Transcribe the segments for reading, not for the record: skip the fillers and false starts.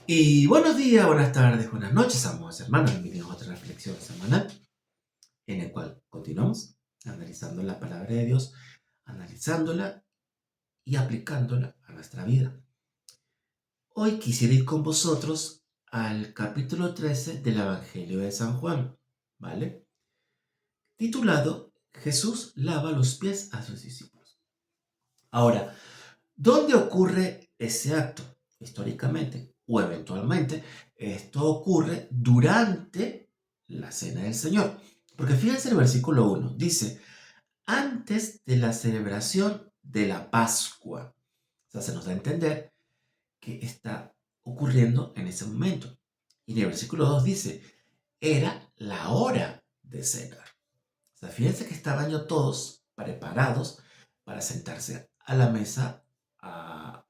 Y buenos días, buenas tardes, buenas noches, amados hermanos. Bienvenidos a otra reflexión semanal en el cual continuamos analizando la palabra de Dios, analizándola y aplicándola a nuestra vida. Hoy quisiera ir con vosotros al capítulo 13 del Evangelio de San Juan, ¿vale? Titulado Jesús lava los pies a sus discípulos. Ahora, ¿dónde ocurre ese acto? Históricamente o eventualmente, esto ocurre durante la Cena del Señor. Porque fíjense el versículo 1, dice, antes de la celebración de la Pascua. O sea, se nos da a entender que está ocurriendo en ese momento. Y en el versículo 2 dice, era la hora de cenar. O sea, fíjense que estaban ya todos preparados para sentarse a la mesa a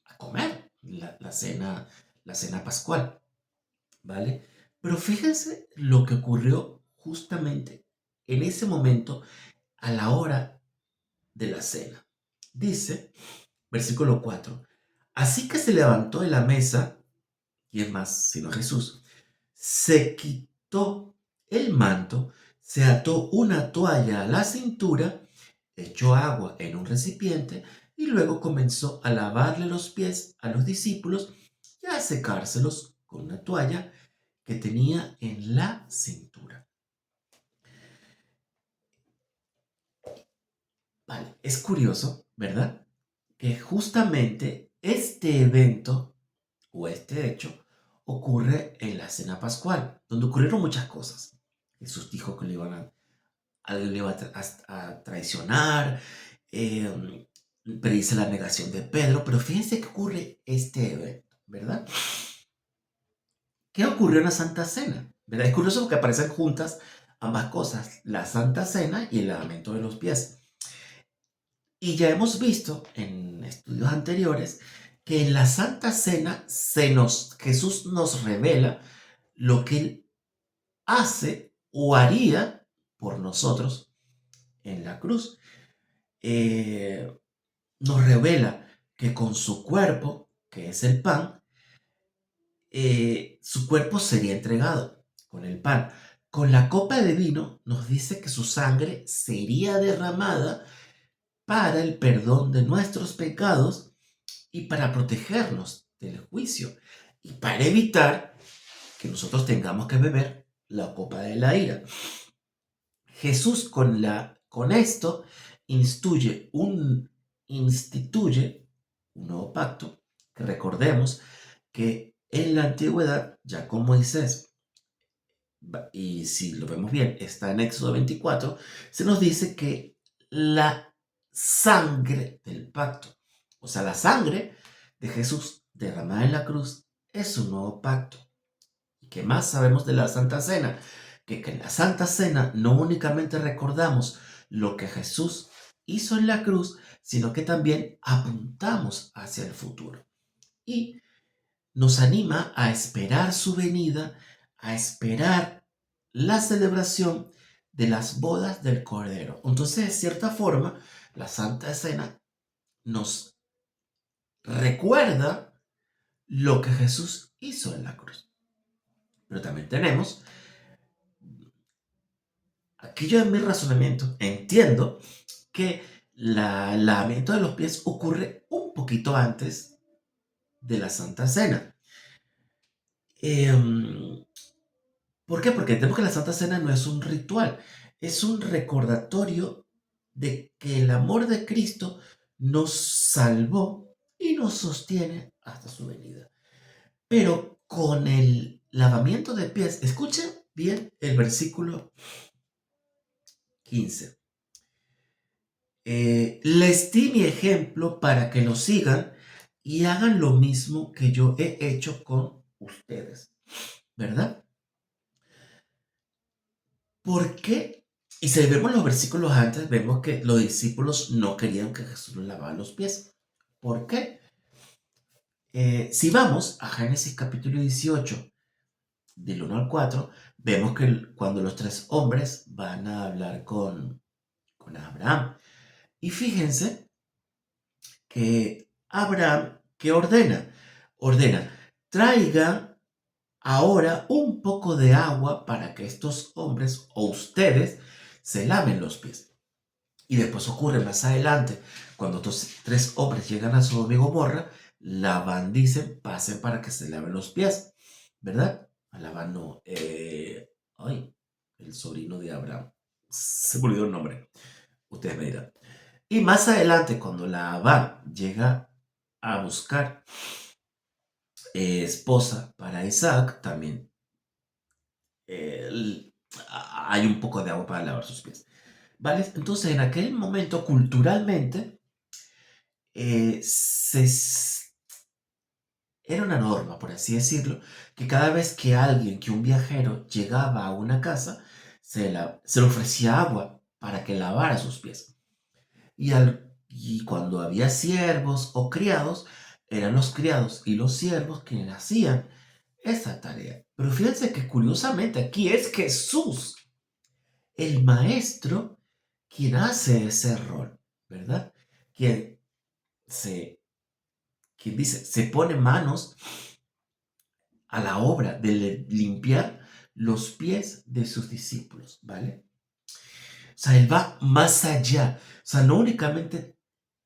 a comer la cena pascual, ¿vale? Pero fíjense lo que ocurrió justamente en ese momento a la hora de la cena. Dice, versículo 4, así que se levantó de la mesa, y es más, sino Jesús, se quitó el manto, se ató una toalla a la cintura, echó agua en un recipiente y luego comenzó a lavarle los pies a los discípulos y a secárselos con una toalla que tenía en la cintura. Vale, es curioso, ¿verdad? Que justamente este evento o este hecho ocurre en la cena pascual, donde ocurrieron muchas cosas. Jesús dijo que alguien le iba a traicionar, predice la negación de Pedro, pero fíjense que ocurre este evento, ¿verdad? ¿Qué ocurrió en la Santa Cena? ¿Verdad? Es curioso porque aparecen juntas ambas cosas, la Santa Cena y el lavamiento de los pies. Y ya hemos visto en estudios anteriores que en la Santa Cena Jesús nos revela lo que Él hace o haría por nosotros en la cruz. Eh, Nos revela que con su cuerpo, que es el pan, su cuerpo sería entregado con el pan. Con la copa de vino nos dice que su sangre sería derramada para el perdón de nuestros pecados y para protegernos del juicio y para evitar que nosotros tengamos que beber la copa de la ira. Jesús con esto instituye un nuevo pacto que recordemos que en la antigüedad, ya con Moisés, y si lo vemos bien, está en Éxodo 24, se nos dice que la sangre del pacto, o sea, la sangre de Jesús derramada en la cruz, es un nuevo pacto. ¿Y qué más sabemos de la Santa Cena? Que en la Santa Cena no únicamente recordamos lo que Jesús hizo en la cruz, sino que también apuntamos hacia el futuro. Y nos anima a esperar su venida, a esperar la celebración de las bodas del Cordero. Entonces, de cierta forma, la Santa Cena nos recuerda lo que Jesús hizo en la cruz. Pero también tenemos, aquí yo en mi razonamiento entiendo que el lavamiento de los pies ocurre un poquito antes de la Santa Cena. ¿Por qué? Porque entendemos que la Santa Cena no es un ritual, es un recordatorio de que el amor de Cristo nos salvó y nos sostiene hasta su venida. Pero con el lavamiento de pies, escuchen bien el versículo 15. Les di mi ejemplo para que lo sigan y hagan lo mismo que yo he hecho con ustedes, ¿verdad? ¿Por qué? Y si vemos los versículos antes, vemos que los discípulos no querían que Jesús les lavara los pies. ¿Por qué? Si vamos a Génesis capítulo 18, del 1 al 4, vemos que cuando los tres hombres van a hablar con Abraham. Y fíjense que Abraham, ¿qué ordena? ordena, traigan ahora un poco de agua para que estos hombres o ustedes se laven los pies. Y después ocurre más adelante, cuando estos tres hombres llegan a Sodoma y Gomorra, Labán dice, pasen para que se laven los pies, ¿verdad? A Labán no, ay, el sobrino de Abraham, se me olvidó el nombre, ustedes me dirán. Y más adelante, cuando Labán llega a buscar esposa para Isaac, también hay un poco de agua para lavar sus pies. ¿Vale? Entonces, en aquel momento, culturalmente, eh, se, era una norma, por así decirlo, que cada vez que alguien, que un viajero llegaba a una casa, se le ofrecía agua para que lavara sus pies. Y cuando había siervos o criados, eran los criados y los siervos quienes hacían esa tarea. Pero fíjense que curiosamente aquí es Jesús, el maestro, quien hace ese rol, ¿verdad? Quien se, quien dice, se pone manos a la obra de limpiar los pies de sus discípulos, ¿vale? O sea, él va más allá. O sea, no únicamente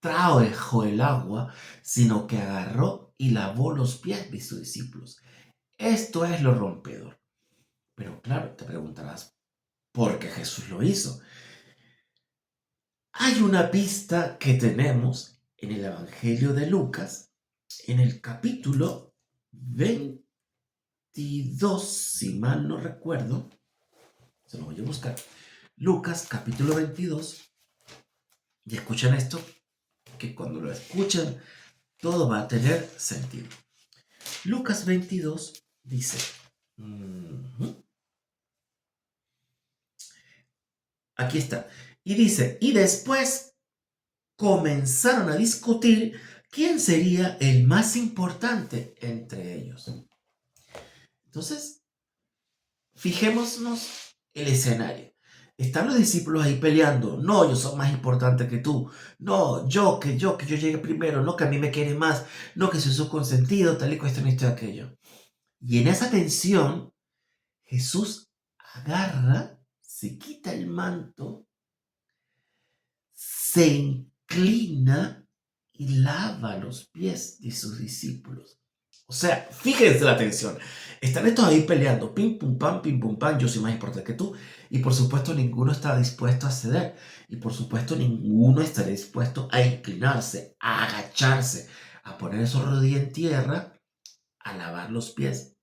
trajo el agua, sino que agarró y lavó los pies de sus discípulos. Esto es lo rompedor. Pero claro, te preguntarás, ¿por qué Jesús lo hizo? Hay una pista que tenemos en el Evangelio de Lucas, en el capítulo 22, si mal no recuerdo, se lo voy a buscar. Lucas capítulo 22, y escuchan esto, que cuando lo escuchan, todo va a tener sentido. Lucas 22 dice, aquí está, y dice, y después comenzaron a discutir quién sería el más importante entre ellos. Entonces, fijémonos el escenario. Están los discípulos ahí peleando. No, yo soy más importante que tú. No, que yo llegué primero. No, que a mí me quiere más. No, que soy su consentido, tal y cuestión esto y aquello. Y en esa tensión, Jesús agarra, se quita el manto, se inclina y lava los pies de sus discípulos. O sea, fíjense la tensión. Están estos ahí peleando, pim pum pam, yo soy más importante que tú. Y por supuesto ninguno está dispuesto a ceder. Y por supuesto ninguno está dispuesto a inclinarse, a agacharse, a poner su rodilla en tierra, a lavar los pies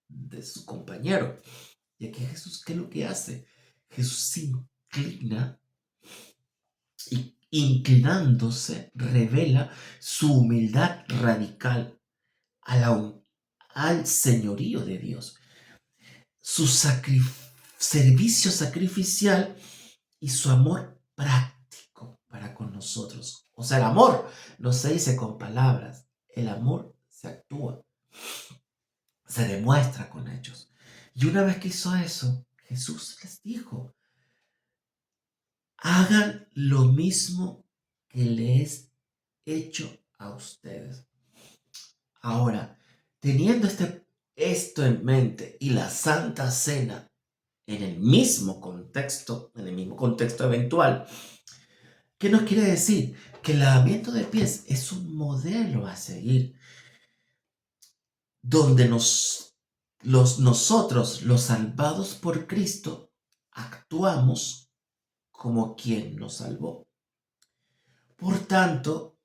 de su compañero. Y aquí Jesús, ¿qué es lo que hace? Jesús se inclina y inclinándose revela su humildad radical a al señorío de Dios, su servicio sacrificial y su amor práctico para con nosotros. O sea, el amor no se dice con palabras, el amor se actúa, se demuestra con hechos. Y una vez que hizo eso, Jesús les dijo, hagan lo mismo que les he hecho a ustedes. Ahora, teniendo esto en mente y la Santa Cena en el mismo contexto eventual, ¿qué nos quiere decir? Que el lavamiento de pies es un modelo a seguir, donde nosotros, los salvados por Cristo, actuamos como quien nos salvó. Por tanto,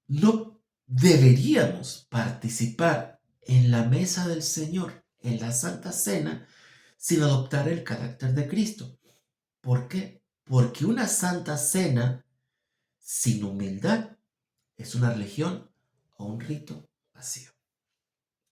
no deberíamos participar en la mesa del Señor, en la Santa Cena, sin adoptar el carácter de Cristo. ¿Por qué? Porque una Santa Cena sin humildad es una religión o un rito vacío.